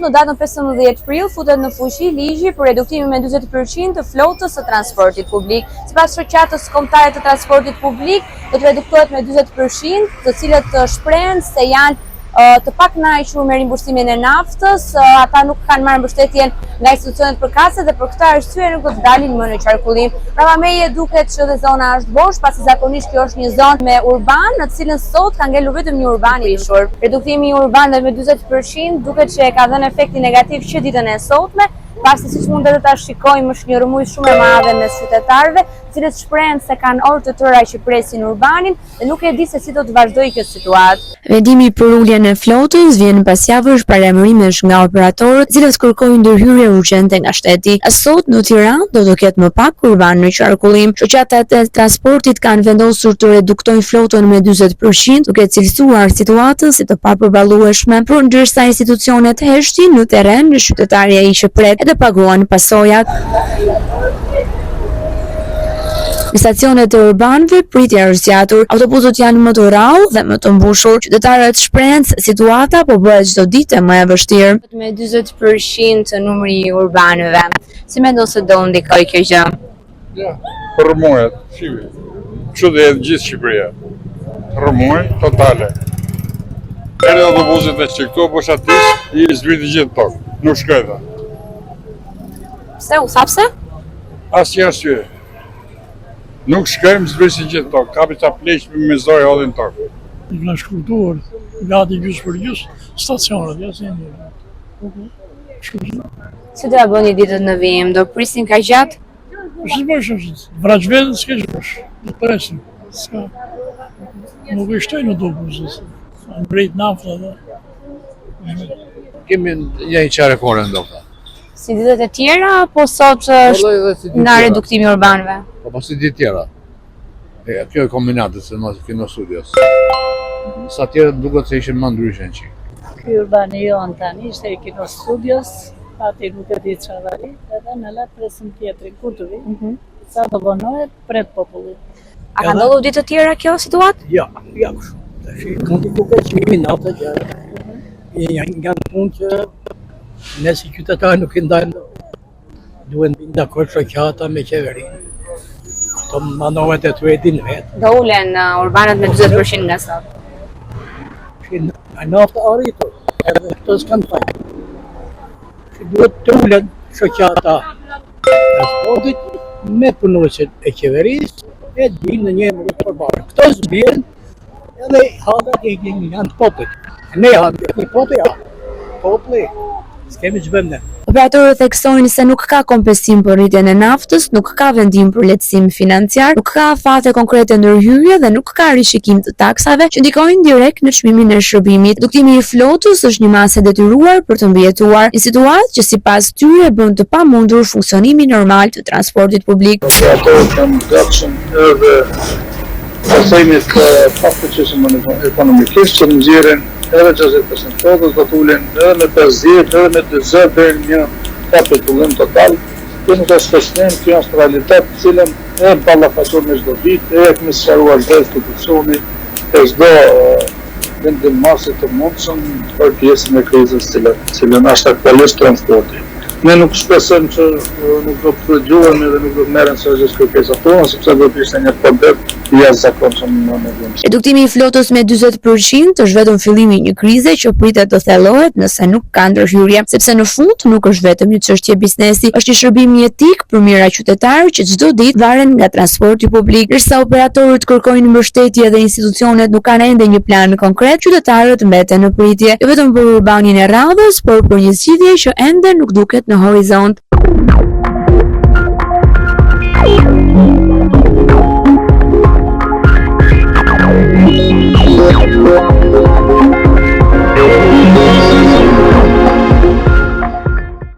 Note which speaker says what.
Speaker 1: Sot në datën 15 prill futet në fuqi ligji për reduktimin me 40% të flotës së transportit publik. Sipas shoqatës kombëtare të transportit publik, do të reduktohet me 40%, të cilët shprehen se janë të pakënaqur me rimbursimin e naftës, ata nuk kanë marrë mbështetjen nga institucionet përkatëse dhe për këtë arsye nuk do të dalin më në qarkullim. Prapamjeje duket që dhe zona është bosh, pasi zakonisht kjo është një zonë me urban, në të cilën sot ka ngelur vetëm një urban i prishur. Reduktimi i urban dhe me 40% duket që ka dhënë efekti negativ që ditën e sotme, pasi siç mund të ta shikojmë është një rrëmuj shumë e madhe mes qytetarëve, të cilët shprehen se kanë orë të tëra që presin urbanin dhe nuk e di se si do të vazhdojë kjo situatë.
Speaker 2: Vendimi për uljen e flotës vjen pas javësh paremërimesh nga operatorët, të cilët kërkojnë ndërhyrje urgjente nga shteti. Sot në Tiranë do të ketë më pak urban në qarkullim. Shoqatat e transportit kanë vendosur të reduktojnë flotën me 40%, duke cilësuar situatën si të papërballueshme, por ndërsa institucionet heshtin në terren, qytetarja i që pret edhe paguan pasojat. Në stacionet e urbanëve pritja është zgjatur, autobusët janë më të rrallë dhe më të mbushur. Qytetarët shprehen se situata po bëhet çdo ditë më e vështirë.
Speaker 1: Me 40% të numri i urbanëve, si mendon se do ndikojë kjo gjë?
Speaker 3: Ja, rrëmujet, shive. Kështu dhe edhe gjithë Shqipëria. Rrëmuj totale. Edhe autobusit e që këto boshatis, i zbriti gjithë tokë. Nuk shkojta.
Speaker 1: Pse? U sapse?
Speaker 3: Asnjë arsye. Nuk shkojmë, zbriti gjithë tokë. Kapi ca pleqë me mizoj hodhin tokë.
Speaker 4: I kanë shkurtuar, gati gjysë për gjysë, stacionet, ja se
Speaker 1: Si do ja bëni ditët në vijim? Do prisin ka gjatë?
Speaker 4: Si bësh është, vraq vetën s'ke që bësh, do presin. Nuk i shtojnë autobusës, në brejt nafta dhe.
Speaker 5: Kemi një qare kore ndofta.
Speaker 1: Si ditët e tjera, apo sot është nga reduktimi urbanëve?
Speaker 5: Po pasi ditë tjera. Kjo e kombinatës se mos kino studios. Sa tjera duket se ishin më ndryshe në qikë.
Speaker 6: Ky urbani jonë tani ishte i kino studios, ati nuk e di çfarë ai, edhe në la presim tjetrin kur të vi. Sa do vonohet pret popullit.
Speaker 1: A ka ndodhur ditë të tjera kjo situatë?
Speaker 4: Ja, kështu. Tash mund të duket që jemi natë gjatë. Janë punë që ne si qytetarë nuk i ndajmë. Duhen të dakord shoqata me qeverinë. Ato manohet e tu e din vetë.
Speaker 1: Do ulen urbanët me 40% nga sot.
Speaker 4: Në nafta arritur, edhe këto s'kanë fajtë. Duhet të ulen shoqata transportit me punuesit e qeverisë e dinë në një mënyrë të përparë. Këto s'bjen edhe hadat e janë popullit. Ne hadat e populli, s'kemi që bëjmë ne.
Speaker 2: Operatorët theksojnë se nuk ka kompensim për rritjen e naftës, nuk ka vendim për lehtësim financiar, nuk ka afate konkrete ndërhyrje dhe nuk ka rishikim të taksave që ndikojnë direkt në çmimin e shërbimit. Reduktimi i flotës është një masë e detyruar për të mbijetuar, një situatë që sipas tyre bën të pamundur funksionimin normal të transportit publik.
Speaker 7: Operatorët kanë gatshëm edhe pasimit pafuqishëm ekonomikisht që nxjerrin edhe 60% flotës do të ulen edhe me 50, edhe me 20 deri në një kapitullim total. Kjo nuk është festnim, kjo është realitet të cilën e ballafaqur me çdo ditë, e kemi sqaruar çdo institucioni, e çdo vendimmarrësi të mundshëm për pjesën e krizës cilën është aktualisht transporti. Ne nuk shpresojmë që nuk do të dëgjohen edhe nuk do të merren seriozisht kërkesat tona, sepse do të ishte një problem i jashtëzakonshëm në vend.
Speaker 2: Reduktimi i flotës me 40% është vetëm fillimi i një krize që pritet të thellohet nëse nuk ka ndërhyrje, sepse në fund nuk është vetëm një çështje biznesi, është një shërbim etik për mira qytetarë që çdo ditë varen nga transporti publik. Ndërsa operatorët kërkojnë mbështetje dhe institucionet nuk kanë ende një plan konkret, qytetarët mbeten në pritje, jo vetëm për urbanin e radhës, por për një zgjidhje që ende nuk duket në horizont.